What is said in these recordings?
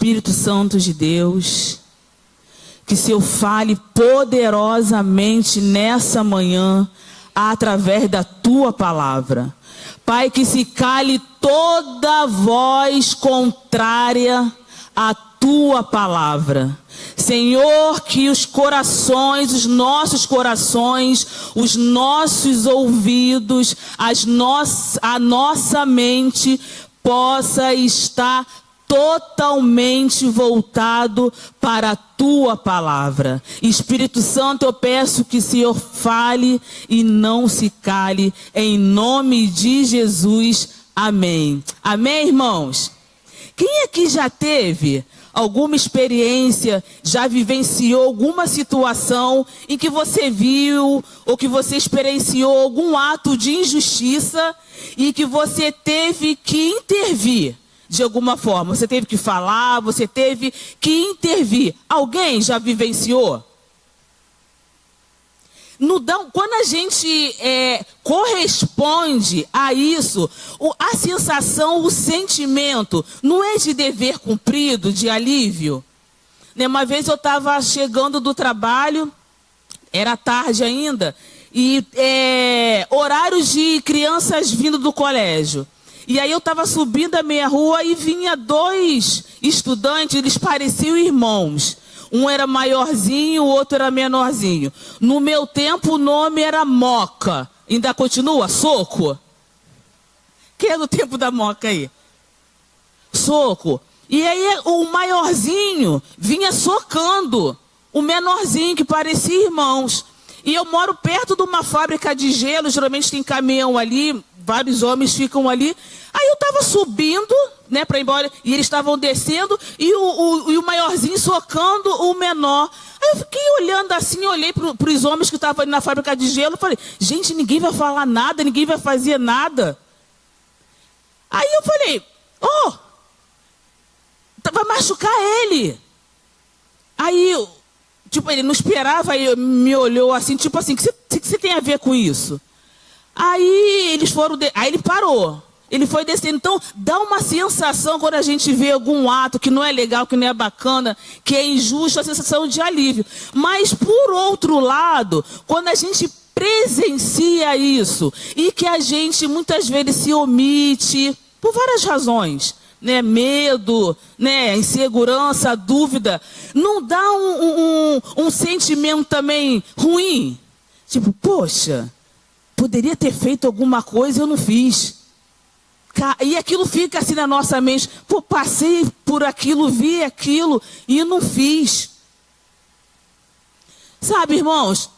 Espírito Santo de Deus, que o Senhor fale poderosamente nessa manhã, através da tua palavra. Pai, que se cale toda voz contrária à tua palavra. Senhor, que os corações, os nossos corações, os nossos ouvidos, a nossa mente possa estar totalmente voltado para a tua palavra. Espírito Santo, eu peço que o Senhor fale e não se cale, em nome de Jesus, amém. Amém, irmãos? Quem aqui já teve alguma experiência, já vivenciou alguma situação em que você viu ou que você experienciou algum ato de injustiça e que você teve que intervir? De alguma forma, você teve que falar, você teve que intervir. Alguém já vivenciou? Quando a gente corresponde a isso, a sensação, o sentimento, não é de dever cumprido, de alívio? Uma vez eu estava chegando do trabalho, era tarde ainda, e horários de crianças vindo do colégio. E aí eu estava subindo a meia rua e vinha dois estudantes, eles pareciam irmãos. Um era maiorzinho, o outro era menorzinho. No meu tempo o nome era Moca. Ainda continua? Soco? Quem é do tempo da Moca aí? Soco. E aí o maiorzinho vinha socando o menorzinho, que parecia irmãos. E eu moro perto de uma fábrica de gelo, geralmente tem caminhão ali, vários homens ficam ali. Aí eu estava subindo, para ir embora, e eles estavam descendo, e o maiorzinho socando o menor. Aí eu fiquei olhando assim, olhei para os homens que estavam ali na fábrica de gelo, e falei, gente, ninguém vai falar nada, ninguém vai fazer nada. Aí eu falei, vai machucar ele. Aí, ele não esperava, aí me olhou assim, o que você tem a ver com isso? Aí eles foram, aí ele parou, ele foi descendo. Então dá uma sensação quando a gente vê algum ato que não é legal, que não é bacana, que é injusto, a sensação de alívio. Mas por outro lado, quando a gente presencia isso e que a gente muitas vezes se omite por várias razões, medo, insegurança, dúvida, não dá um sentimento também ruim? Poxa, poderia ter feito alguma coisa e eu não fiz. E aquilo fica assim na nossa mente. Passei por aquilo, vi aquilo e não fiz. Sabe, irmãos,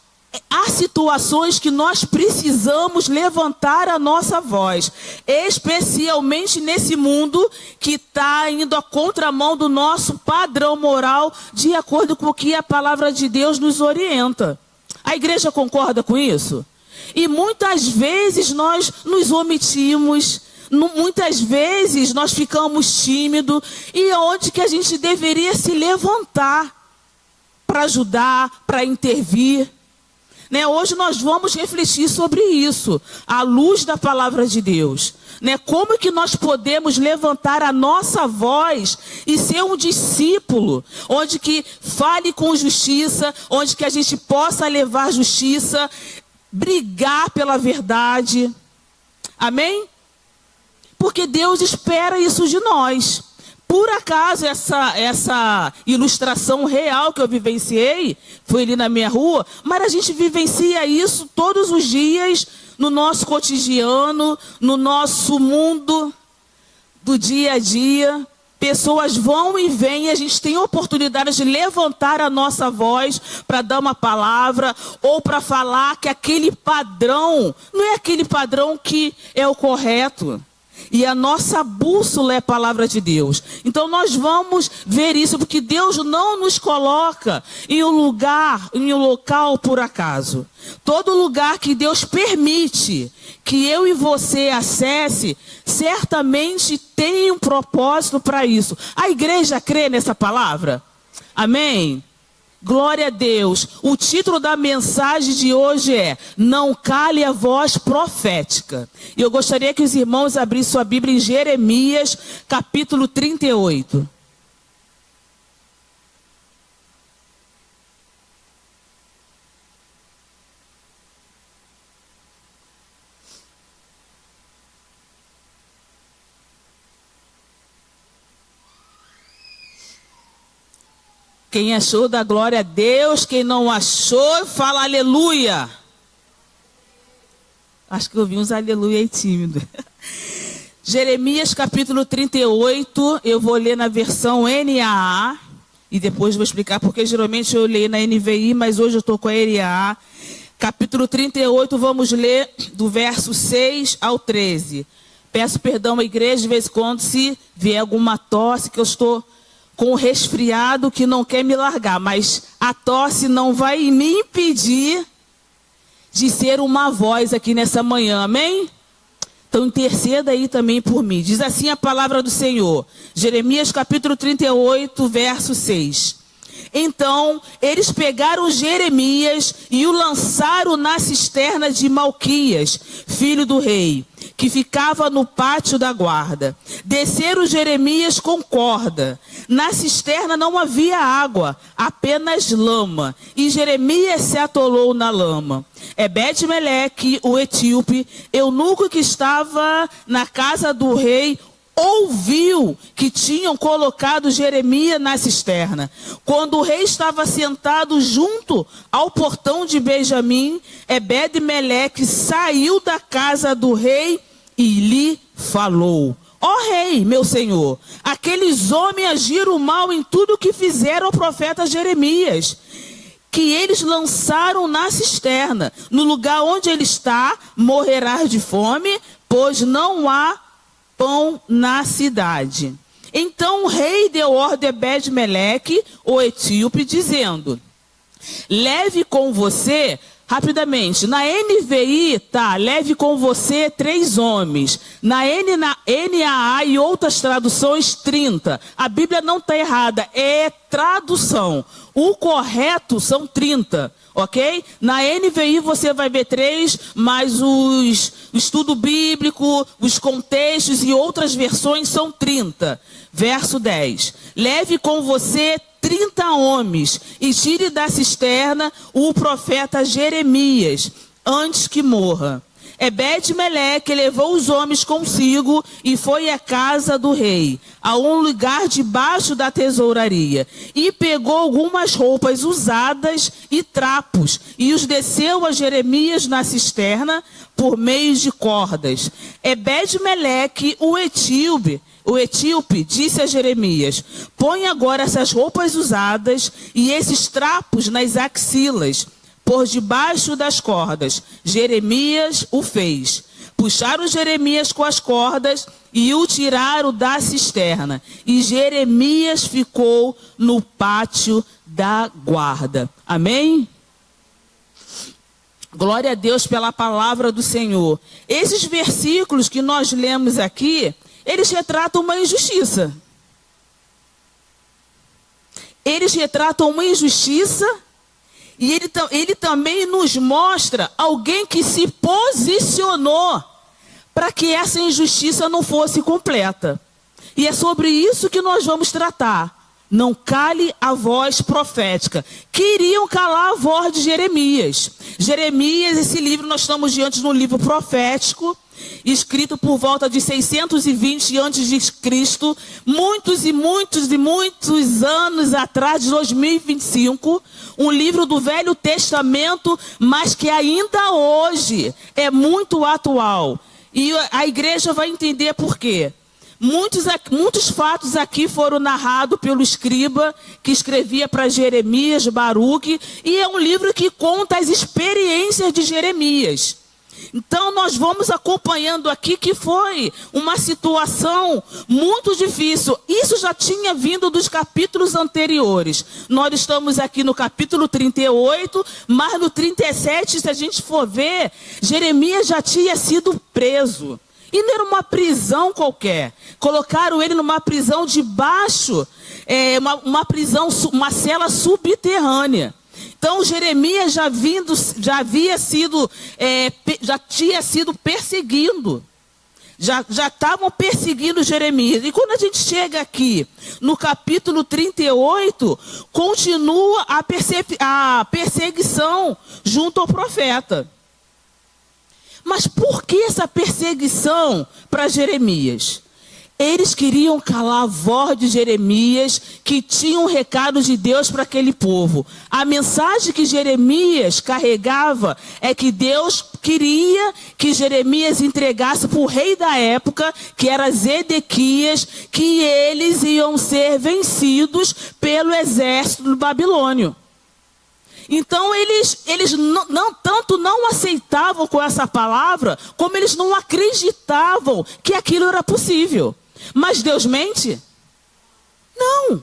há situações que nós precisamos levantar a nossa voz. Especialmente nesse mundo que está indo à contramão do nosso padrão moral, de acordo com o que a palavra de Deus nos orienta. A igreja concorda com isso? E muitas vezes nós nos omitimos, muitas vezes nós ficamos tímidos, e onde que a gente deveria se levantar para ajudar, para intervir. Hoje nós vamos refletir sobre isso, à luz da palavra de Deus. Como que nós podemos levantar a nossa voz e ser um discípulo, onde que fale com justiça, onde que a gente possa levar justiça, brigar pela verdade. Amém? Porque Deus espera isso de nós. Por acaso essa ilustração real que eu vivenciei foi ali na minha rua, mas a gente vivencia isso todos os dias no nosso cotidiano, no nosso mundo do dia a dia. Pessoas vão e vêm, e a gente tem oportunidade de levantar a nossa voz para dar uma palavra ou para falar que aquele padrão não é aquele padrão que é o correto. E a nossa bússola é a palavra de Deus. Então nós vamos ver isso, porque Deus não nos coloca em um local por acaso. Todo lugar que Deus permite que eu e você acesse, certamente tem um propósito para isso. A igreja crê nessa palavra? Amém? Glória a Deus. O título da mensagem de hoje é Não Cale a Voz Profética. E eu gostaria que os irmãos abrissem sua Bíblia em Jeremias, capítulo 38. Quem achou, dá glória a Deus. Quem não achou, fala aleluia. Acho que eu vi uns aleluia aí tímido. Jeremias capítulo 38, eu vou ler na versão NAA. E depois vou explicar porque geralmente eu leio na NVI, mas hoje eu estou com a NAA. Capítulo 38, vamos ler do verso 6 ao 13. Peço perdão à igreja de vez em quando se vier alguma tosse, que eu estou com um resfriado que não quer me largar. Mas a tosse não vai me impedir de ser uma voz aqui nessa manhã, amém? Então interceda aí também por mim. Diz assim a palavra do Senhor. Jeremias capítulo 38, verso 6. Então eles pegaram Jeremias e o lançaram na cisterna de Malquias, filho do rei, que ficava no pátio da guarda. Desceram Jeremias com corda. Na cisterna não havia água, apenas lama. E Jeremias se atolou na lama. Ebed-Meleque, o etíope, eunuco que estava na casa do rei, ouviu que tinham colocado Jeremias na cisterna. Quando o rei estava sentado junto ao portão de Benjamim, Ebed-Meleque saiu da casa do rei e lhe falou: ó rei, meu senhor, aqueles homens agiram mal em tudo que fizeram ao profeta Jeremias, que eles lançaram na cisterna. No lugar onde ele está, morrerá de fome, pois não há pão na cidade. Então o rei deu ordem a Ebed-Meleque, o etíope, dizendo: leve com você, rapidamente, na NVI, tá, leve com você 3 homens. Na NAA e outras traduções, 30. A Bíblia não está errada, é tradução. O correto são 30, ok? Na NVI você vai ver 3, mas o estudo bíblico, os contextos e outras versões são 30. Verso 10. Leve com você 30 homens e tire da cisterna o profeta Jeremias, antes que morra. Ebed-Meleque levou os homens consigo e foi à casa do rei, a um lugar debaixo da tesouraria, e pegou algumas roupas usadas e trapos, e os desceu a Jeremias na cisterna por meio de cordas. Ebed-Meleque, o etíope, disse a Jeremias: põe agora essas roupas usadas e esses trapos nas axilas, por debaixo das cordas. Jeremias o fez. Puxaram Jeremias com as cordas e o tiraram da cisterna. E Jeremias ficou no pátio da guarda. Amém? Glória a Deus pela palavra do Senhor. Esses versículos que nós lemos aqui, eles retratam uma injustiça. Eles retratam uma injustiça. E ele também nos mostra alguém que se posicionou para que essa injustiça não fosse completa. E é sobre isso que nós vamos tratar. Não cale a voz profética. Queriam calar a voz de Jeremias. Jeremias, esse livro, nós estamos diante de um livro profético, escrito por volta de 620 a.C., muitos e muitos e muitos anos atrás, de 2025, um livro do Velho Testamento, mas que ainda hoje é muito atual. E a igreja vai entender por quê. Muitos fatos aqui foram narrados pelo escriba que escrevia para Jeremias, Baruque, e é um livro que conta as experiências de Jeremias. Então nós vamos acompanhando aqui que foi uma situação muito difícil. Isso já tinha vindo dos capítulos anteriores. Nós estamos aqui no capítulo 38, mas no 37, se a gente for ver, Jeremias já tinha sido preso. E não era uma prisão qualquer. Colocaram ele numa prisão debaixo, uma cela subterrânea. Então Jeremias já tinha sido perseguindo. Já estavam perseguindo Jeremias. E quando a gente chega aqui no capítulo 38, continua a perseguição junto ao profeta. Mas por que essa perseguição para Jeremias? Eles queriam calar a voz de Jeremias, que tinha um recado de Deus para aquele povo. A mensagem que Jeremias carregava é que Deus queria que Jeremias entregasse para o rei da época, que era Zedequias, que eles iam ser vencidos pelo exército do babilônio. Então eles tanto não aceitavam com essa palavra, como eles não acreditavam que aquilo era possível. Mas Deus mente? Não.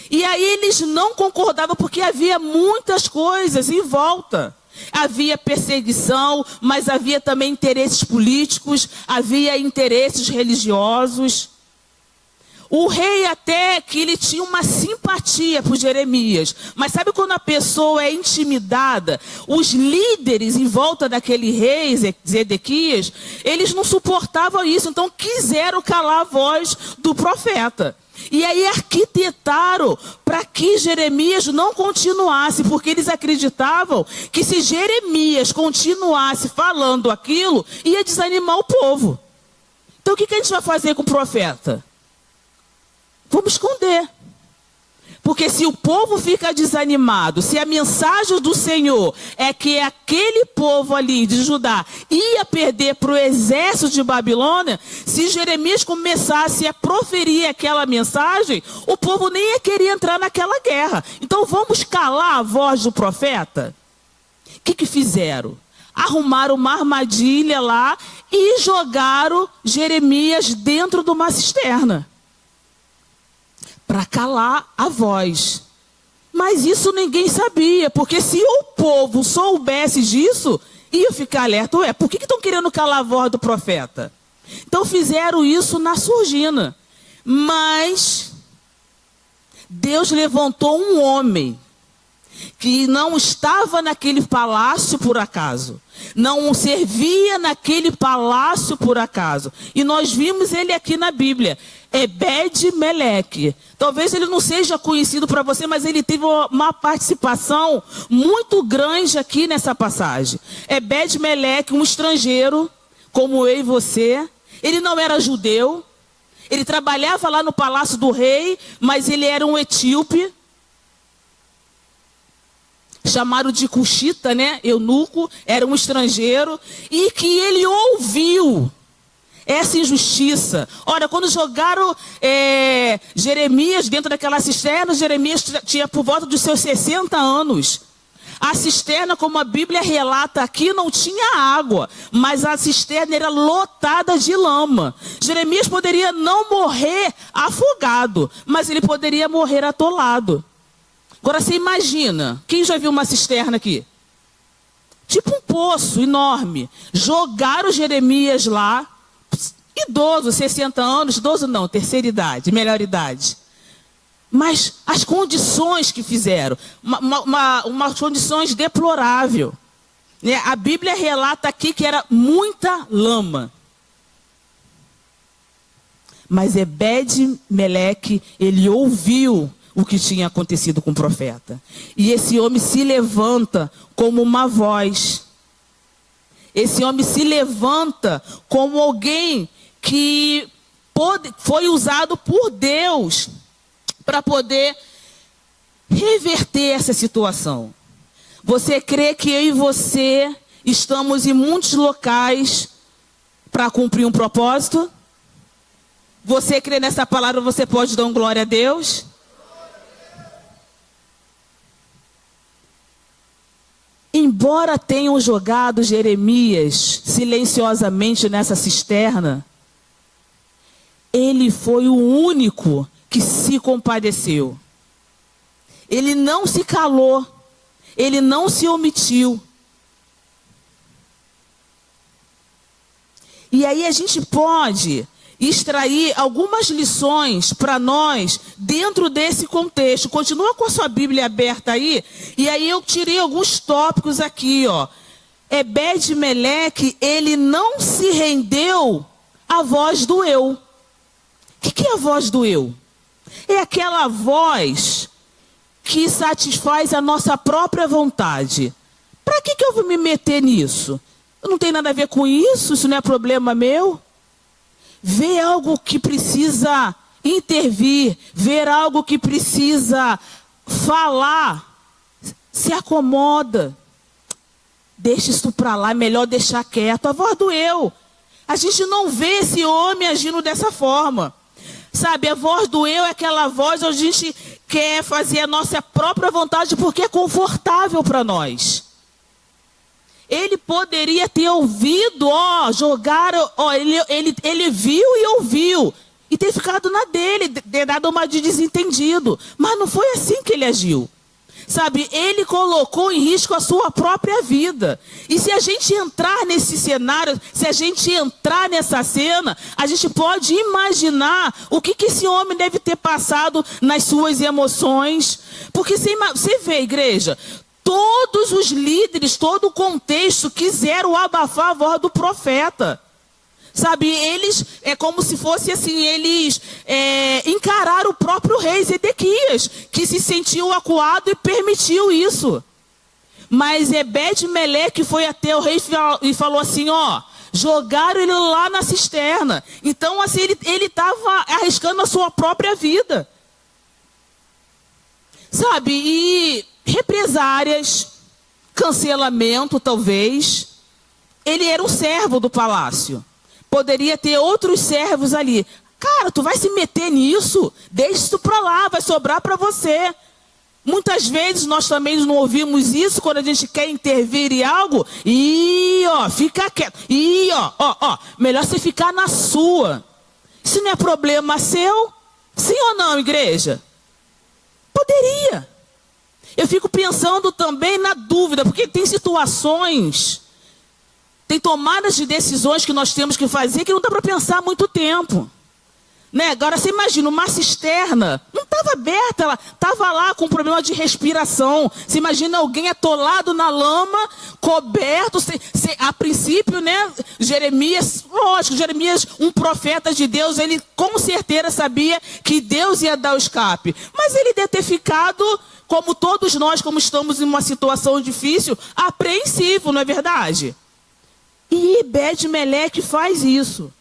E aí eles não concordavam porque havia muitas coisas em volta. Havia perseguição, mas havia também interesses políticos, havia interesses religiosos. O rei até que ele tinha uma simpatia por Jeremias. Mas sabe quando a pessoa é intimidada? Os líderes em volta daquele rei, Zedequias, eles não suportavam isso. Então quiseram calar a voz do profeta. E aí arquitetaram para que Jeremias não continuasse. Porque eles acreditavam que se Jeremias continuasse falando aquilo, ia desanimar o povo. Então o que a gente vai fazer com o profeta? Vamos esconder. Porque se o povo fica desanimado, se a mensagem do Senhor é que aquele povo ali de Judá ia perder para o exército de Babilônia, se Jeremias começasse a proferir aquela mensagem, o povo nem ia querer entrar naquela guerra. Então vamos calar a voz do profeta? O que fizeram? Arrumaram uma armadilha lá e jogaram Jeremias dentro de uma cisterna. Para calar a voz. Mas isso ninguém sabia, porque se o povo soubesse disso, ia ficar alerta. Ué, por que estão querendo calar a voz do profeta? Então fizeram isso na surdina. Mas Deus levantou um homem que não estava naquele palácio por acaso. Não servia naquele palácio por acaso. E nós vimos ele aqui na Bíblia. Ebed-Meleque. Talvez ele não seja conhecido para você, mas ele teve uma participação muito grande aqui nessa passagem. Ebed-Meleque, um estrangeiro, como eu e você. Ele não era judeu. Ele trabalhava lá no palácio do rei, mas ele era um etíope. Chamaram de cuxita, né? Eunuco, era um estrangeiro. E que ele ouviu essa injustiça. Ora, quando jogaram Jeremias dentro daquela cisterna, Jeremias tinha por volta dos seus 60 anos. A cisterna, como a Bíblia relata aqui, não tinha água, mas a cisterna era lotada de lama. Jeremias poderia não morrer afogado, mas ele poderia morrer atolado. Agora você imagina, quem já viu uma cisterna aqui? Tipo um poço enorme. Jogaram Jeremias lá, idoso, 60 anos, idoso não, terceira idade, melhor idade. Mas as condições que fizeram, umas condições deploráveis. Né? A Bíblia relata aqui que era muita lama. Mas Ebed-Meleque, ele ouviu o que tinha acontecido com o profeta. E esse homem se levanta como uma voz. Esse homem se levanta como alguém que foi usado por Deus para poder reverter essa situação. Você crê que eu e você estamos em muitos locais para cumprir um propósito? Você crê nessa palavra, você pode dar glória a Deus? Embora tenham jogado Jeremias silenciosamente nessa cisterna, ele foi o único que se compadeceu. Ele não se calou, ele não se omitiu. E aí a gente pode extrair algumas lições para nós dentro desse contexto. Continua com a sua Bíblia aberta aí. E aí eu tirei alguns tópicos aqui, ó. Ebed-Meleque, ele não se rendeu à voz do eu. O que é a voz do eu? É aquela voz que satisfaz a nossa própria vontade. Para que eu vou me meter nisso? Não tem nada a ver com isso, isso não é problema meu. vê algo que precisa intervir, ver algo que precisa falar, se acomoda. Deixa isso para lá, é melhor deixar quieto. A voz do eu. A gente não vê esse homem agindo dessa forma. Sabe, a voz do eu é aquela voz onde a gente quer fazer a nossa própria vontade porque é confortável para nós. Ele poderia ter ouvido, jogaram, ele viu e ouviu. E ter ficado na dele, ter dado uma de desentendido. Mas não foi assim que ele agiu. Sabe, ele colocou em risco a sua própria vida. E se a gente entrar nesse cenário, se a gente entrar nessa cena, a gente pode imaginar o que esse homem deve ter passado nas suas emoções. Porque você vê, igreja, todos os líderes, todo o contexto quiseram abafar a voz do profeta. Sabe, eles, é como se fosse assim, eles encararam o próprio rei Zedequias, que se sentiu acuado e permitiu isso. Mas Ebed-Meleque foi até o rei e falou assim, jogaram ele lá na cisterna. Então, assim, ele estava arriscando a sua própria vida. Sabe, e represárias, cancelamento talvez. Ele era um servo do palácio. Poderia ter outros servos ali. Cara, tu vai se meter nisso? Deixa isso para lá, vai sobrar para você. Muitas vezes nós também não ouvimos isso quando a gente quer intervir em algo. Fica quieto. Melhor você ficar na sua. Isso não é problema seu? Sim ou não, igreja? Poderia. Eu fico pensando também na dúvida, porque tem situações... Tem tomadas de decisões que nós temos que fazer que não dá para pensar há muito tempo. Né? Agora, você imagina, uma cisterna não estava aberta, ela estava lá com problema de respiração. Você imagina alguém atolado na lama, coberto. A princípio, né, Jeremias, um profeta de Deus, ele com certeza sabia que Deus ia dar o escape. Mas ele deve ter ficado, como todos nós, como estamos em uma situação difícil, apreensivo, não é verdade? E Ebed-Meleque faz isso.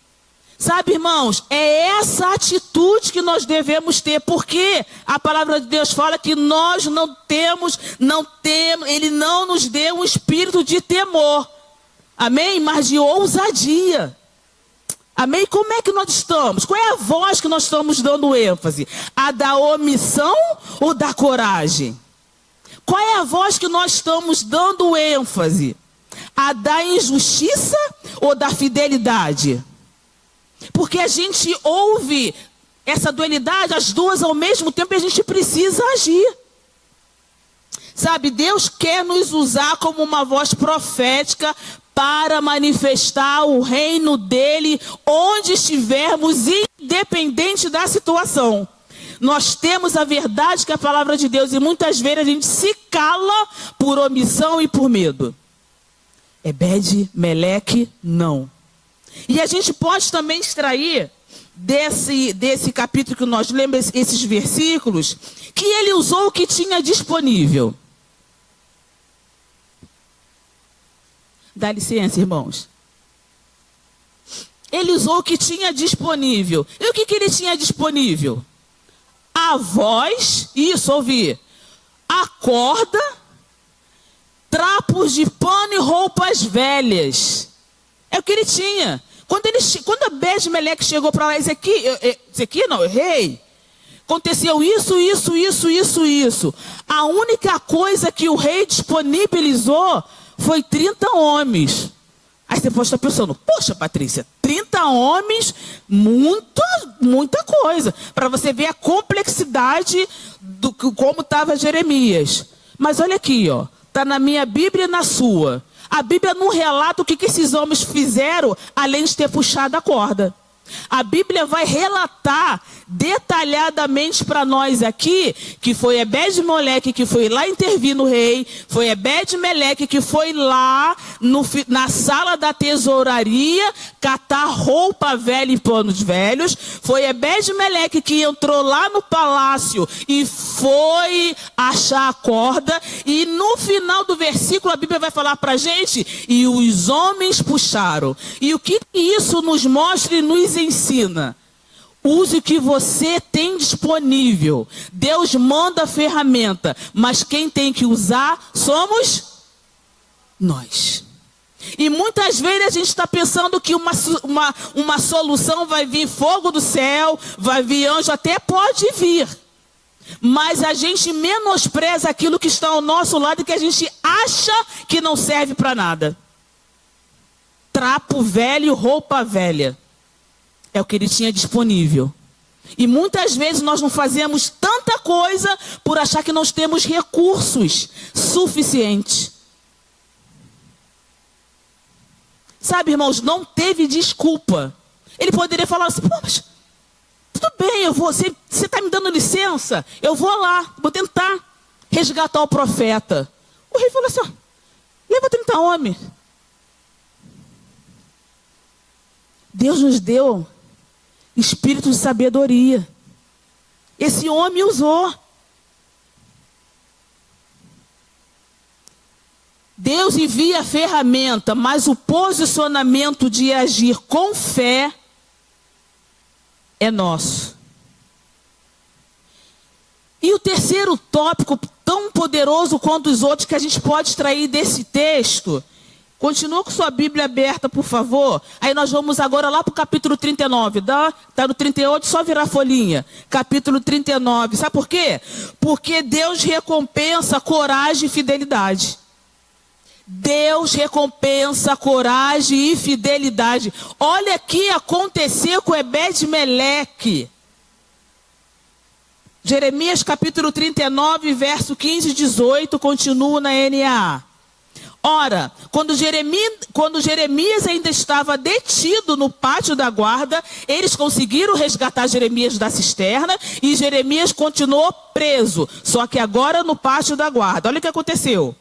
Sabe, irmãos, é essa atitude que nós devemos ter, porque a palavra de Deus fala que nós não temos, ele não nos deu um espírito de temor, amém? Mas de ousadia, amém? Como é que nós estamos? Qual é a voz que nós estamos dando ênfase? A da omissão ou da coragem? Qual é a voz que nós estamos dando ênfase? A da injustiça ou da fidelidade? Porque a gente ouve essa dualidade, as duas ao mesmo tempo, e a gente precisa agir. Sabe, Deus quer nos usar como uma voz profética para manifestar o reino dele onde estivermos, independente da situação. Nós temos a verdade que é a palavra de Deus, e muitas vezes a gente se cala por omissão e por medo. Ebed-Meleque, não. E a gente pode também extrair desse capítulo que nós lemos, esses versículos, que ele usou o que tinha disponível. Dá licença, irmãos. Ele usou o que tinha disponível. E o que ele tinha disponível? A voz, isso, ouvi. A corda, trapos de pano e roupas velhas. É o que ele tinha. Quando Ebed-Meleque chegou para lá, esse aqui não, rei, aconteceu isso. A única coisa que o rei disponibilizou foi 30 homens. Aí você pode estar pensando, poxa, Patrícia, 30 homens, muita coisa. Para você ver a complexidade do como estava Jeremias. Mas olha aqui, está na minha Bíblia e na sua. A Bíblia não relata o que esses homens fizeram, além de ter puxado a corda. A Bíblia vai relatar detalhadamente para nós aqui que foi Ebed-Meleque que foi lá intervir no rei, foi Ebed-Meleque que foi lá na sala da tesouraria catar roupa velha e panos velhos, foi Ebed-Meleque que entrou lá no palácio e foi achar a corda, e no final do versículo a Bíblia vai falar para a gente, e os homens puxaram. E o que isso nos mostra e nos ensina. Use o que você tem disponível. Deus manda a ferramenta, mas quem tem que usar somos nós. E muitas vezes a gente está pensando que uma solução vai vir fogo do céu, vai vir anjo, até pode vir. Mas a gente menospreza aquilo que está ao nosso lado e que a gente acha que não serve para nada. Trapo velho, roupa velha. É o que ele tinha disponível. E muitas vezes nós não fazemos tanta coisa por achar que nós temos recursos suficientes. Sabe, irmãos, não teve desculpa. Ele poderia falar assim, pô, mas tudo bem, eu vou, você está me dando licença? Eu vou lá, vou tentar resgatar o profeta. O rei falou assim, ó, leva 30 homens. Deus nos deu espírito de sabedoria. Esse homem usou. Deus envia a ferramenta, mas o posicionamento de agir com fé é nosso. E o terceiro tópico, tão poderoso quanto os outros, que a gente pode extrair desse texto, continua com sua Bíblia aberta, por favor. Aí nós vamos agora lá para o capítulo 39. Está no 38, só virar a folhinha. Capítulo 39. Sabe por quê? Porque Deus recompensa coragem e fidelidade. Deus recompensa coragem e fidelidade. Olha o que aconteceu com Ebed-Meleque. Jeremias capítulo 39, verso 15 e 18, continua na NAA. Ora, quando Jeremias ainda estava detido no pátio da guarda, eles conseguiram resgatar Jeremias da cisterna e Jeremias continuou preso, só que agora no pátio da guarda. Olha o que aconteceu.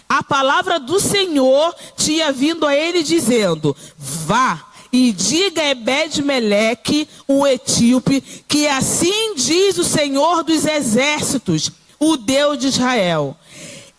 A palavra do Senhor tinha vindo a ele dizendo, vá e diga a Ebed-Meleque, o etíope, que assim diz o Senhor dos exércitos, o Deus de Israel.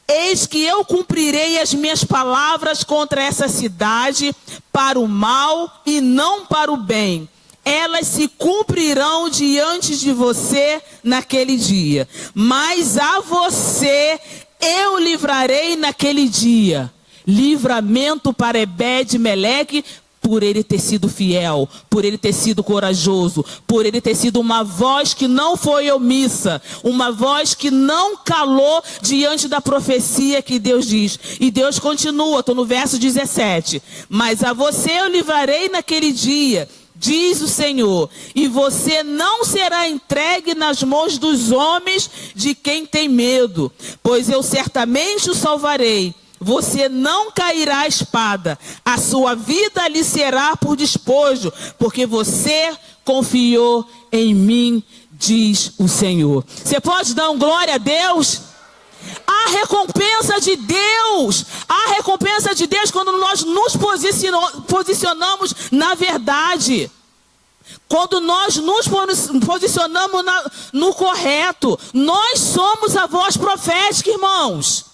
Eis que eu cumprirei as minhas palavras contra essa cidade para o mal e não para o bem. Elas se cumprirão diante de você naquele dia. Mas a você eu livrarei naquele dia. Livramento para Ebed-Meleque, por ele ter sido fiel, por ele ter sido corajoso, por ele ter sido uma voz que não foi omissa, uma voz que não calou diante da profecia que Deus diz. E Deus continua, estou no verso 17. Mas a você eu livrarei naquele dia, diz o Senhor, e você não será entregue nas mãos dos homens de quem tem medo, pois eu certamente o salvarei. Você não cairá a espada, a sua vida lhe será por despojo, porque você confiou em mim, diz o Senhor. Você pode dar um glória a Deus? A recompensa de Deus, quando nós nos posicionamos na verdade. Quando nós nos posicionamos no correto, nós somos a voz profética, irmãos.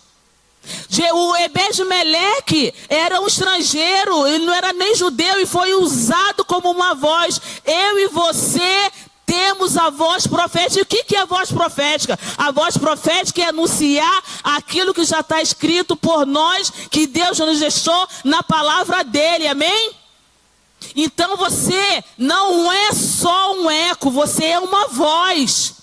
O Ebed-Meleque era um estrangeiro, ele não era nem judeu e foi usado como uma voz. Eu e você temos a voz profética. E o que é a voz profética? A voz profética é anunciar aquilo que já está escrito por nós, que Deus nos deixou na palavra dele, amém? Então você não é só um eco, você é uma voz.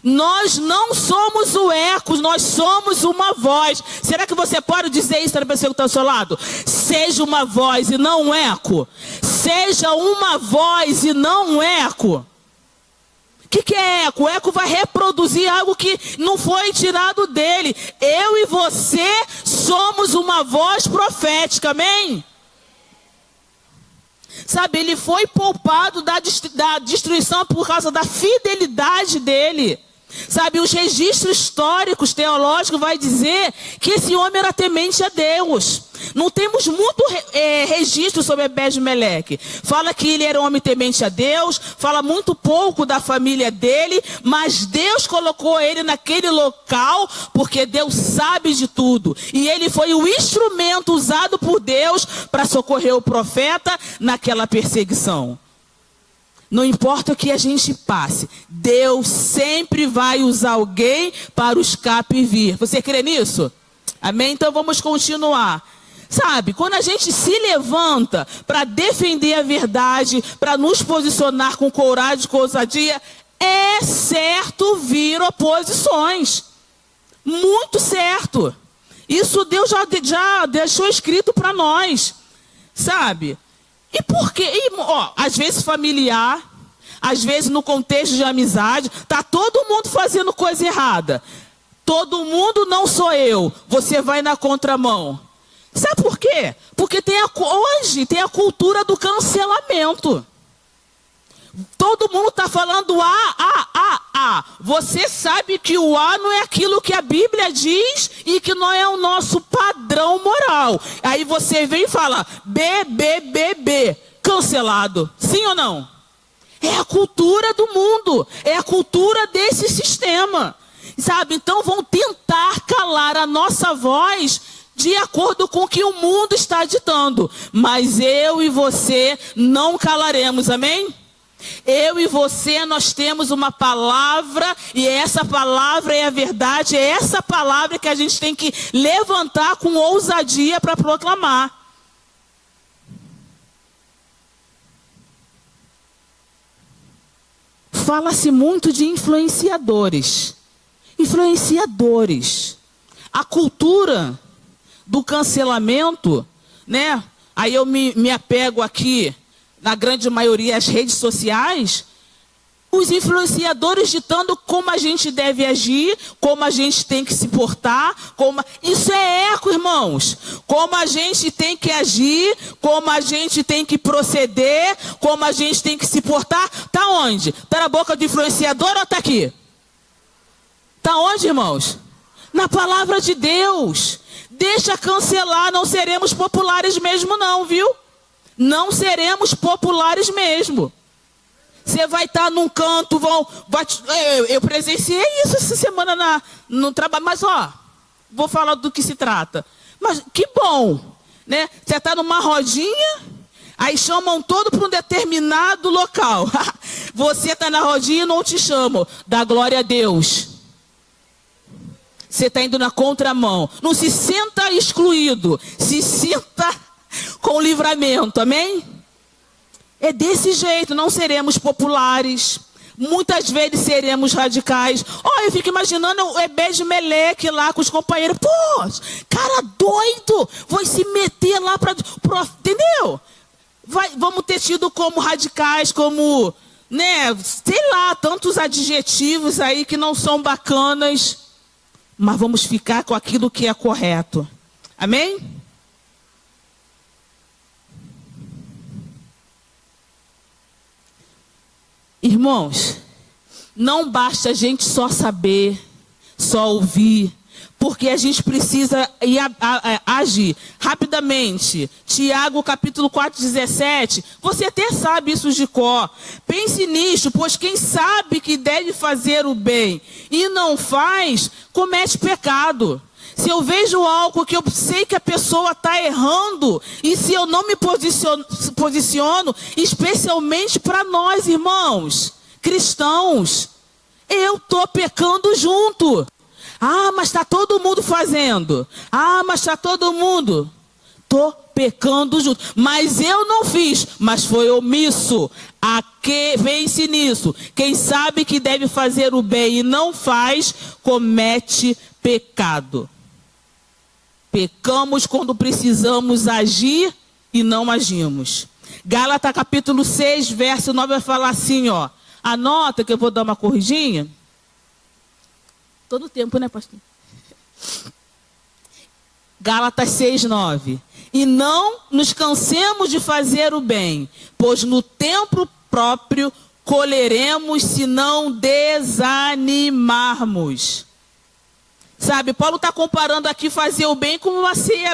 Nós não somos o eco, nós somos uma voz. Será que você pode dizer isso para a pessoa que está ao seu lado? Seja uma voz e não um eco. Seja uma voz e não um eco. O que é eco? O eco vai reproduzir algo que não foi tirado dele. Eu e você somos uma voz profética, amém? Sabe, ele foi poupado da destruição por causa da fidelidade dele. Sabe, os registros históricos, teológicos, vai dizer que esse homem era temente a Deus. Não temos muito registro sobre Ebed-Meleque. Fala que ele era um homem temente a Deus, fala muito pouco da família dele, mas Deus colocou ele naquele local, porque Deus sabe de tudo. E ele foi o instrumento usado por Deus para socorrer o profeta naquela perseguição. Não importa o que a gente passe, Deus sempre vai usar alguém para o escape vir. Você crê nisso? Amém? Então vamos continuar. Sabe, quando a gente se levanta para defender a verdade, para nos posicionar com coragem, com ousadia, é certo vir oposições. Muito certo. Isso Deus já deixou escrito para nós. Sabe? E por quê? Às vezes familiar, às vezes no contexto de amizade, tá todo mundo fazendo coisa errada. Todo mundo não sou eu. Você vai na contramão. Sabe por quê? Porque hoje tem a cultura do cancelamento. Todo mundo está falando A. Você sabe que o A não é aquilo que a Bíblia diz e que não é o nosso padrão moral. Aí você vem e fala B. Cancelado. Sim ou não? É a cultura do mundo. É a cultura desse sistema. Sabe? Então vão tentar calar a nossa voz de acordo com o que o mundo está ditando. Mas eu e você não calaremos, amém? Eu e você, nós temos uma palavra, e essa palavra é a verdade, é essa palavra que a gente tem que levantar com ousadia para proclamar. Fala-se muito de influenciadores. A cultura do cancelamento, né? Aí eu me apego aqui, na grande maioria, às redes sociais. Os influenciadores ditando como a gente deve agir, como a gente tem que se portar. Isso é eco, irmãos. Como a gente tem que agir, como a gente tem que proceder, como a gente tem que se portar. Tá onde? Tá na boca do influenciador ou tá aqui? Tá onde, irmãos? Na palavra de Deus. Deixa cancelar, não seremos populares mesmo não, viu? Não seremos populares mesmo. Você vai estar num canto, eu presenciei isso essa semana no trabalho, mas vou falar do que se trata. Mas que bom, né? Você está numa rodinha, aí chamam todo para um determinado local. Você está na rodinha e não te chamam. Dá glória a Deus. Você está indo na contramão. Não se sinta excluído. Se sinta com livramento. Amém? É desse jeito. Não seremos populares. Muitas vezes seremos radicais. Eu fico imaginando o Ebed-Meleque lá com os companheiros. Pô, cara doido. Vai se meter lá para... Entendeu? Vamos ter tido como radicais, como... né? Sei lá, tantos adjetivos aí que não são bacanas. Mas vamos ficar com aquilo que é correto. Amém? Irmãos, não basta a gente só saber, só ouvir, porque a gente precisa agir rapidamente. Tiago capítulo 4:17, você até sabe isso de cor. Pense nisso, pois quem sabe que deve fazer o bem e não faz, comete pecado. Se eu vejo algo que eu sei que a pessoa está errando, e se eu não me posiciono, especialmente para nós, irmãos, cristãos, eu estou pecando junto. Mas está todo mundo fazendo. Mas está todo mundo. Estou pecando junto. Mas eu não fiz, mas foi omisso. Vence nisso. Quem sabe que deve fazer o bem e não faz, comete pecado. Pecamos quando precisamos agir e não agimos. Gálatas capítulo 6, verso 9 vai falar assim, Anota que eu vou dar uma corridinha. Todo tempo, né, pastor? Gálatas 6, 9. E não nos cansemos de fazer o bem, pois no tempo próprio colheremos se não desanimarmos. Sabe, Paulo está comparando aqui fazer o bem com uma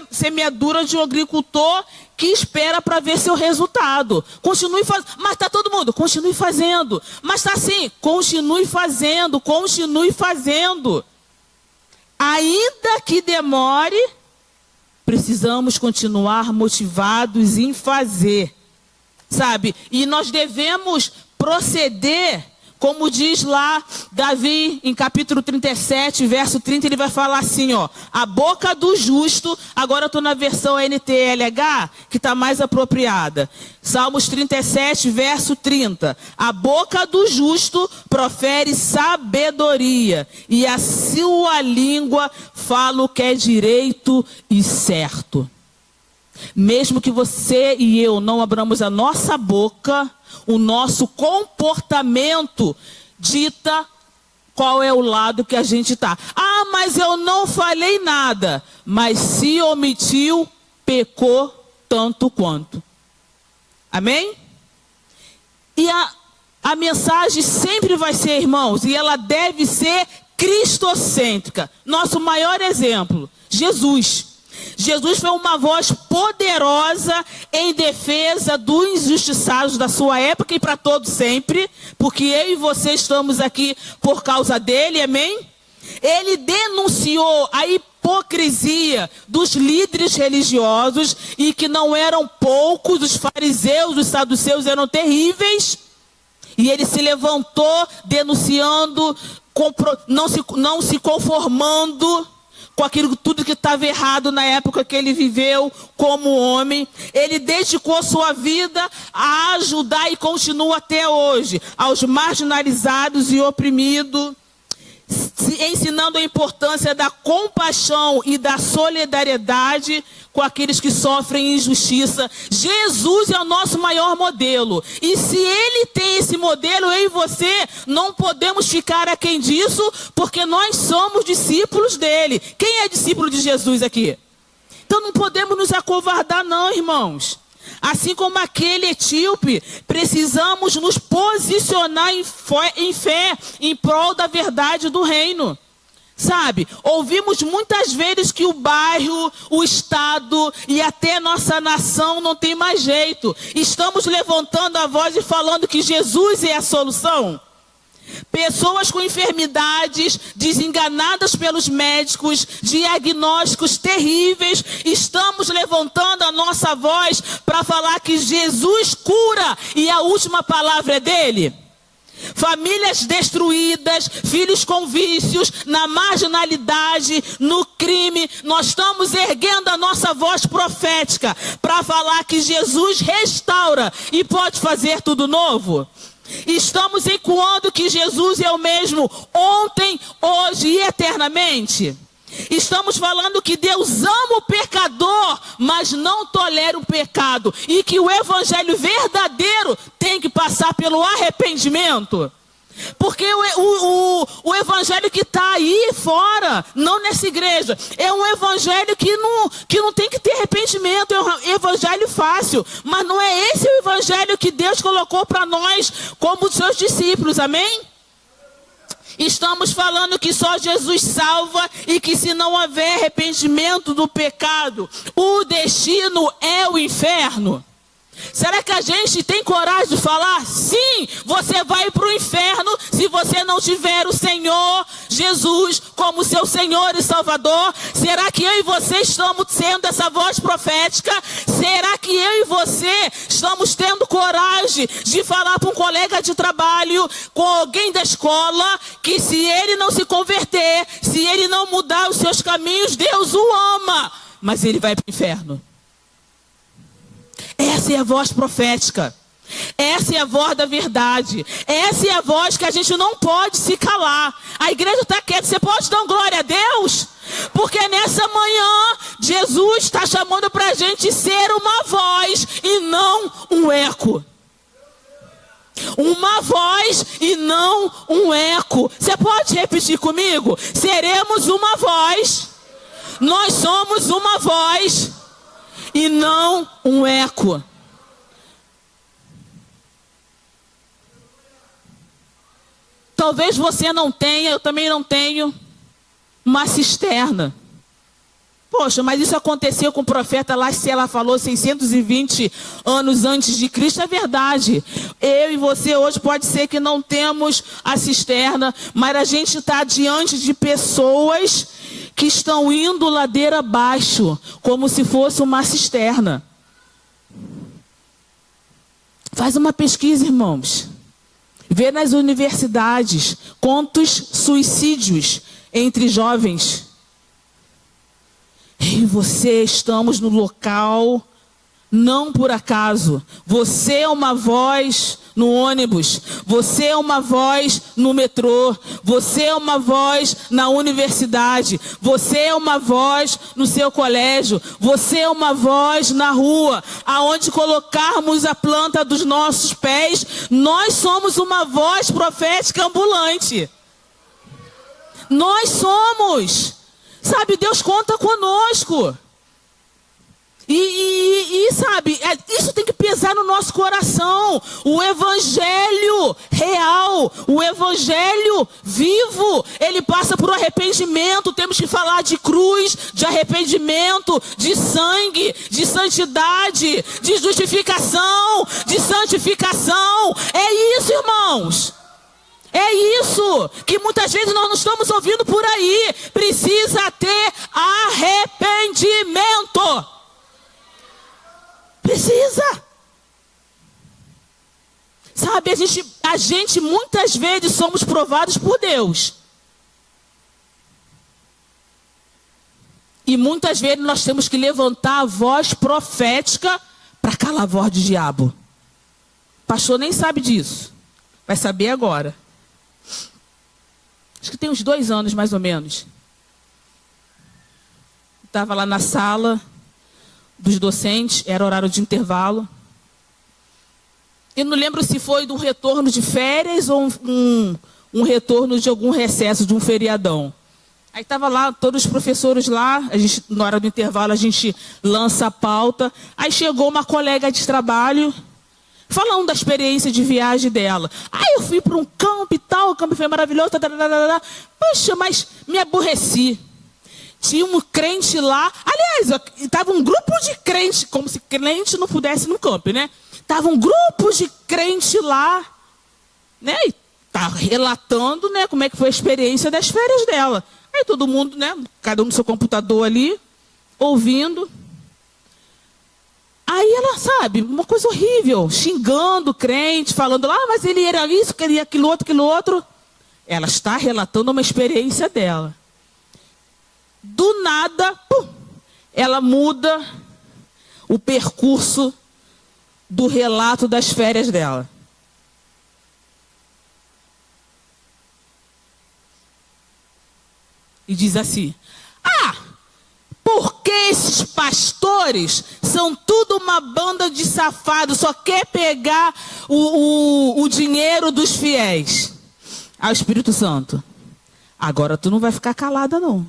semeadura de um agricultor que espera para ver seu resultado. Continue fazendo. Mas está todo mundo, continue fazendo. Mas está assim, continue fazendo, continue fazendo. Ainda que demore, precisamos continuar motivados em fazer. Sabe, e nós devemos proceder, como diz lá Davi, em capítulo 37, verso 30, ele vai falar assim, ó. A boca do justo, agora eu estou na versão NTLH, que está mais apropriada. Salmos 37, verso 30. A boca do justo profere sabedoria, e a sua língua fala o que é direito e certo. Mesmo que você e eu não abramos a nossa boca, o nosso comportamento dita qual é o lado que a gente está. Ah, mas eu não falei nada. Mas se omitiu, pecou tanto quanto. Amém? E a mensagem sempre vai ser, irmãos, e ela deve ser cristocêntrica. Nosso maior exemplo, Jesus. Jesus foi uma voz poderosa em defesa dos injustiçados da sua época e para todos sempre, porque eu e você estamos aqui por causa dele, amém? Ele denunciou a hipocrisia dos líderes religiosos, e que não eram poucos, os fariseus, os saduceus eram terríveis, e ele se levantou denunciando, não se conformando com aquilo tudo que estava errado na época que ele viveu como homem. Ele dedicou sua vida a ajudar, e continua até hoje, aos marginalizados e oprimidos, ensinando a importância da compaixão e da solidariedade com aqueles que sofrem injustiça. Jesus é o nosso maior modelo. E se ele tem esse modelo, eu e você não podemos ficar aquém disso, porque nós somos discípulos dele. Quem é discípulo de Jesus aqui? Então não podemos nos acovardar não, irmãos. Assim como aquele etíope, precisamos nos posicionar em fé, em prol da verdade do reino. Sabe, ouvimos muitas vezes que o bairro, o estado e até nossa nação não tem mais jeito. Estamos levantando a voz e falando que Jesus é a solução. Pessoas com enfermidades, desenganadas pelos médicos, diagnósticos terríveis, estamos levantando a nossa voz para falar que Jesus cura e a última palavra é dele. Famílias destruídas, filhos com vícios, na marginalidade, no crime, nós estamos erguendo a nossa voz profética para falar que Jesus restaura e pode fazer tudo novo. Estamos ecoando que Jesus é o mesmo ontem, hoje e eternamente. Estamos falando que Deus ama o pecador, mas não tolera o pecado, e que o evangelho verdadeiro tem que passar pelo arrependimento. Porque o evangelho que está aí fora, não nessa igreja, é um evangelho que não tem que ter arrependimento, é um evangelho fácil. Mas não é esse o evangelho que Deus colocou para nós como seus discípulos, amém? Estamos falando que só Jesus salva, e que se não houver arrependimento do pecado, o destino é o inferno. Será que a gente tem coragem de falar? Sim, você vai para o inferno se você não tiver o Senhor Jesus como seu Senhor e Salvador. Será que eu e você estamos sendo essa voz profética? Será que eu e você estamos tendo coragem de falar para um colega de trabalho, com alguém da escola, que se ele não se converter, se ele não mudar os seus caminhos, Deus o ama, mas ele vai para o inferno? Essa é a voz profética. Essa é a voz da verdade. Essa é a voz que a gente não pode se calar. A igreja está quieta. Você pode dar glória a Deus? Porque nessa manhã, Jesus está chamando para a gente ser uma voz e não um eco. Uma voz e não um eco. Você pode repetir comigo? Seremos uma voz. Nós somos uma voz e não um eco. Talvez você não tenha, eu também não tenho, uma cisterna. Poxa, mas isso aconteceu com o profeta lá, se ela falou 620 anos antes de Cristo, é verdade. Eu e você hoje pode ser que não temos a cisterna, mas a gente está diante de pessoas que estão indo ladeira abaixo, como se fosse uma cisterna. Faz uma pesquisa, irmãos. Vê nas universidades quantos suicídios entre jovens. Eu e você estamos no local, não por acaso. Você é uma voz no ônibus, você é uma voz no metrô, você é uma voz na universidade, você é uma voz no seu colégio, você é uma voz na rua, aonde colocarmos a planta dos nossos pés, nós somos uma voz profética ambulante. Nós somos. Sabe, Deus conta conosco. E sabe, isso tem que pesar no nosso coração. O evangelho real, o evangelho vivo, ele passa por arrependimento. Temos que falar de cruz, de arrependimento, de sangue, de santidade, de justificação, de santificação. É isso, irmãos. É isso que muitas vezes nós não estamos ouvindo por aí. Precisa ter arrependimento. Precisa. Sabe, a gente muitas vezes somos provados por Deus. E muitas vezes nós temos que levantar a voz profética para calar a voz do diabo. O pastor nem sabe disso. Vai saber agora. Acho que tem uns 2 anos mais ou menos. Estava lá na sala dos docentes, era horário de intervalo. Eu não lembro se foi do retorno de férias ou um retorno de algum recesso, de um feriadão. Aí estava lá, todos os professores lá, na hora do intervalo a gente lança a pauta. Aí chegou uma colega de trabalho, falando da experiência de viagem dela. Aí eu fui para um campo e tal, o campo foi maravilhoso. Poxa, mas me aborreci. Tinha um crente lá. Aliás, estava um grupo de crentes, como se crente não pudesse ir no campo, né? Tava um grupo de crente lá, né? E tá relatando, né, como é que foi a experiência das férias dela. Aí todo mundo, né, cada um no seu computador ali, ouvindo. Aí ela, sabe, uma coisa horrível, xingando o crente, falando lá, mas ele era isso, queria aquilo outro. Ela está relatando uma experiência dela. Do nada, pum, ela muda o percurso do relato das férias dela. E diz assim: porque esses pastores são tudo uma banda de safados, só quer pegar o dinheiro dos fiéis. Aí o Espírito Santo: agora tu não vai ficar calada não.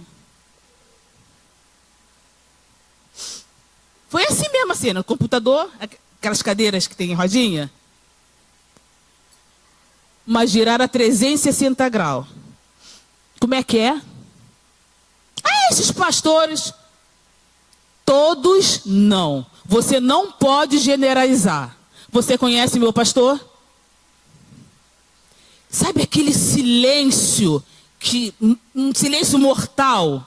Foi assim mesmo, assim, no computador, aquelas cadeiras que tem em rodinha. Mas girar a 360 graus. Como é que é? Esses pastores, todos não. Você não pode generalizar. Você conhece meu pastor? Sabe aquele silêncio, um silêncio mortal?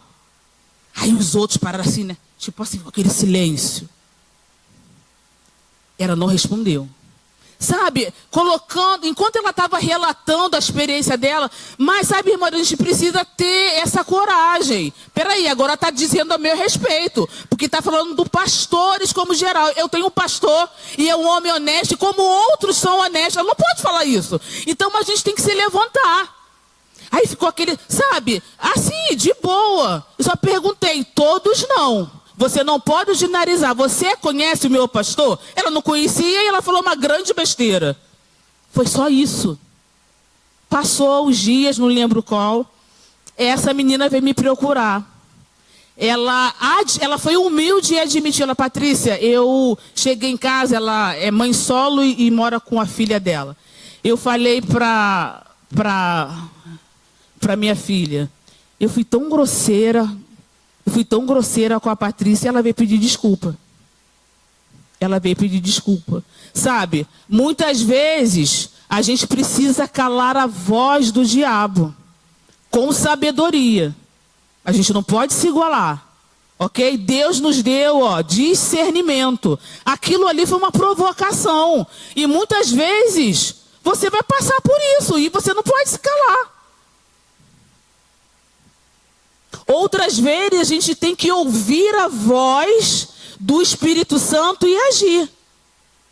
Aí os outros pararam assim, né? Tipo assim, aquele silêncio. Ela não respondeu. Sabe, colocando, enquanto ela estava relatando a experiência dela, mas sabe, irmã, a gente precisa ter essa coragem. Peraí, agora está dizendo a meu respeito, porque está falando do pastores como geral. Eu tenho um pastor e é um homem honesto, e como outros são honestos, ela não pode falar isso. Então a gente tem que se levantar. Aí ficou aquele, sabe, assim, de boa. Eu só perguntei, todos não. Você não pode generalizar. Você conhece o meu pastor? Ela não conhecia e ela falou uma grande besteira. Foi só isso. Passou os dias, não lembro qual. Essa menina veio me procurar. Ela foi humilde e admitiu. Ela: Patrícia, eu cheguei em casa, ela é mãe solo e mora com a filha dela. Eu falei para minha filha, eu fui tão grosseira com a Patrícia, ela veio pedir desculpa. Sabe, muitas vezes a gente precisa calar a voz do diabo com sabedoria. A gente não pode se igualar, ok? Deus nos deu, discernimento. Aquilo ali foi uma provocação. E muitas vezes você vai passar por isso e você não pode se calar. Outras vezes a gente tem que ouvir a voz do Espírito Santo e agir,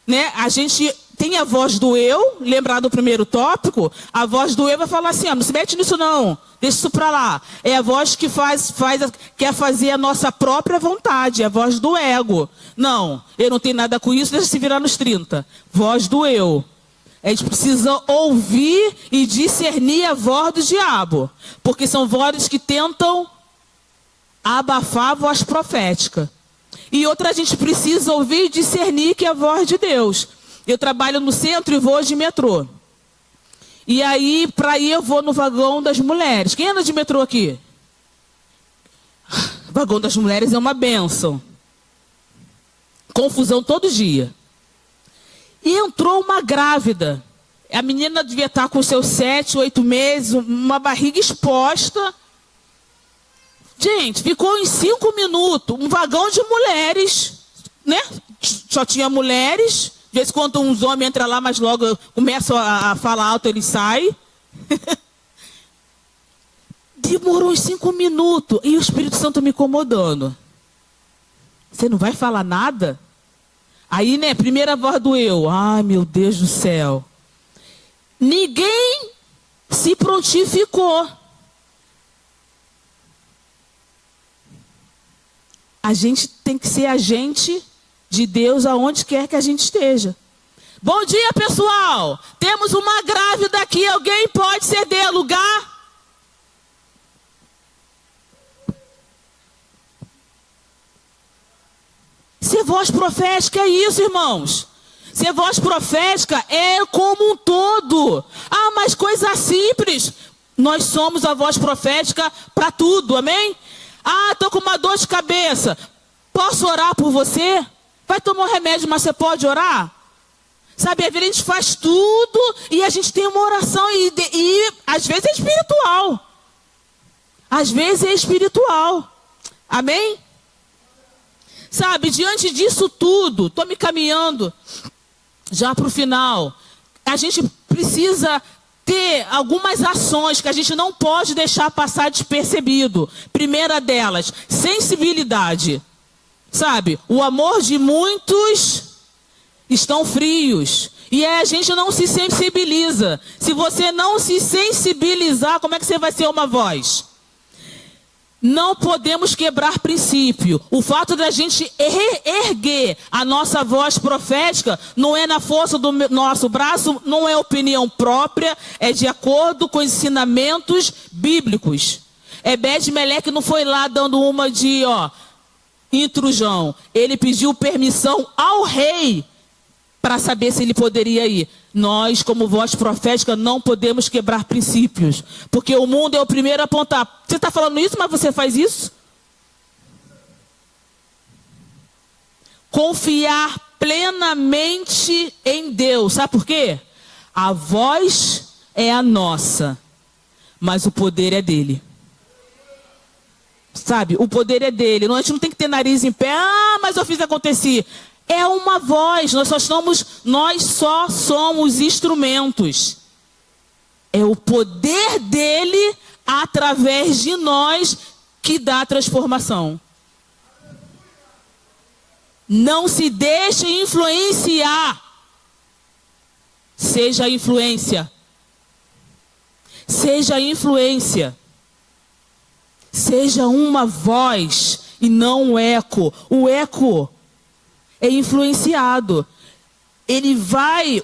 né? A gente tem a voz do eu, lembrar do primeiro tópico, a voz do eu vai falar assim, não se mete nisso não, deixa isso para lá. É a voz que quer fazer a nossa própria vontade, é a voz do ego. Não, eu não tenho nada com isso, deixa se virar nos 30. Voz do eu. A gente precisa ouvir e discernir a voz do diabo, porque são vozes que tentam abafar a voz profética. E outra, a gente precisa ouvir e discernir que é a voz de Deus. Eu trabalho no centro e vou de metrô. E aí, para ir, eu vou no vagão das mulheres. Quem anda de metrô aqui? O vagão das mulheres é uma bênção. Confusão todo dia. E entrou uma grávida. A menina devia estar com seus 7, 8 meses, uma barriga exposta. Gente, ficou em 5 minutos, um vagão de mulheres, né? Só tinha mulheres. De vez em quando uns homens entram lá, mas logo começam a falar alto, eles saem. Demorou uns 5 minutos e o Espírito Santo me incomodando. Você não vai falar nada? Aí, né, primeira voz do eu. Ai, meu Deus do céu. Ninguém se prontificou. A gente tem que ser agente de Deus aonde quer que a gente esteja. Bom dia, pessoal. Temos uma grávida aqui. Alguém pode ceder lugar? Ser voz profética é isso, irmãos. Ser voz profética é como um todo. Ah, mas coisa simples. Nós somos a voz profética para tudo, amém? Ah, estou com uma dor de cabeça. Posso orar por você? Vai tomar um remédio, mas você pode orar? Sabe, às vezes a gente faz tudo e a gente tem uma oração e às vezes é espiritual. Às vezes é espiritual. Amém? Sabe, diante disso tudo, estou me caminhando já para o final. A gente precisa ter algumas ações que a gente não pode deixar passar despercebido. Primeira delas, sensibilidade. Sabe, o amor de muitos estão frios. E aí a gente não se sensibiliza. Se você não se sensibilizar, como é que você vai ser uma voz? Não podemos quebrar princípio. O fato da gente erguer a nossa voz profética não é na força do nosso braço, não é opinião própria, é de acordo com ensinamentos bíblicos. Ebed-Meleque não foi lá dando uma de, intrusão. Ele pediu permissão ao rei para saber se ele poderia ir. Nós, como voz profética, não podemos quebrar princípios. Porque o mundo é o primeiro a apontar. Você está falando isso, mas você faz isso? Confiar plenamente em Deus. Sabe por quê? A voz é a nossa, mas o poder é dele. Sabe, o poder é dele. A gente não tem que ter nariz em pé. Ah, mas eu fiz acontecer. É uma voz, nós só somos instrumentos. É o poder dele através de nós que dá a transformação. Não se deixe influenciar. Seja influência. Seja influência. Seja uma voz e não um eco. O eco é influenciado.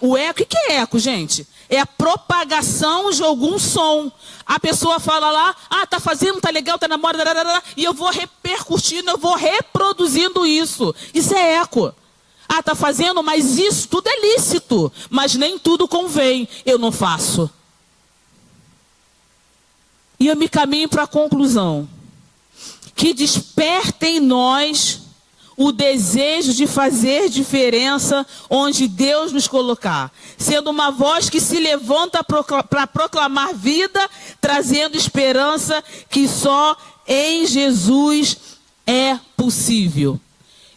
O eco, o que é eco, gente? É a propagação de algum som. A pessoa fala lá, tá fazendo, tá legal, tá na moda, e eu vou repercutindo, eu vou reproduzindo isso. Isso é eco. Tá fazendo, mas isso tudo é lícito, mas nem tudo convém. Eu não faço. E eu me caminho para a conclusão. Que desperta em nós o desejo de fazer diferença onde Deus nos colocar. Sendo uma voz que se levanta para proclamar vida, trazendo esperança que só em Jesus é possível.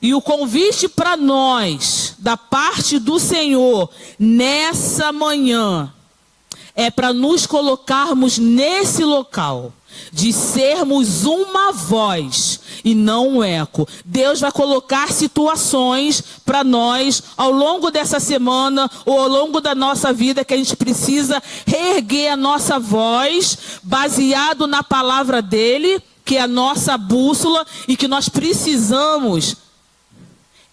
E o convite para nós da parte do Senhor nessa manhã é para nos colocarmos nesse local, de sermos uma voz e não um eco. Deus vai colocar situações para nós ao longo dessa semana ou ao longo da nossa vida que a gente precisa reerguer a nossa voz baseado na palavra dele, que é a nossa bússola, e que nós precisamos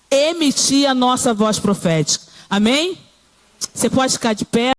emitir a nossa voz profética. Amém? Você pode ficar de pé.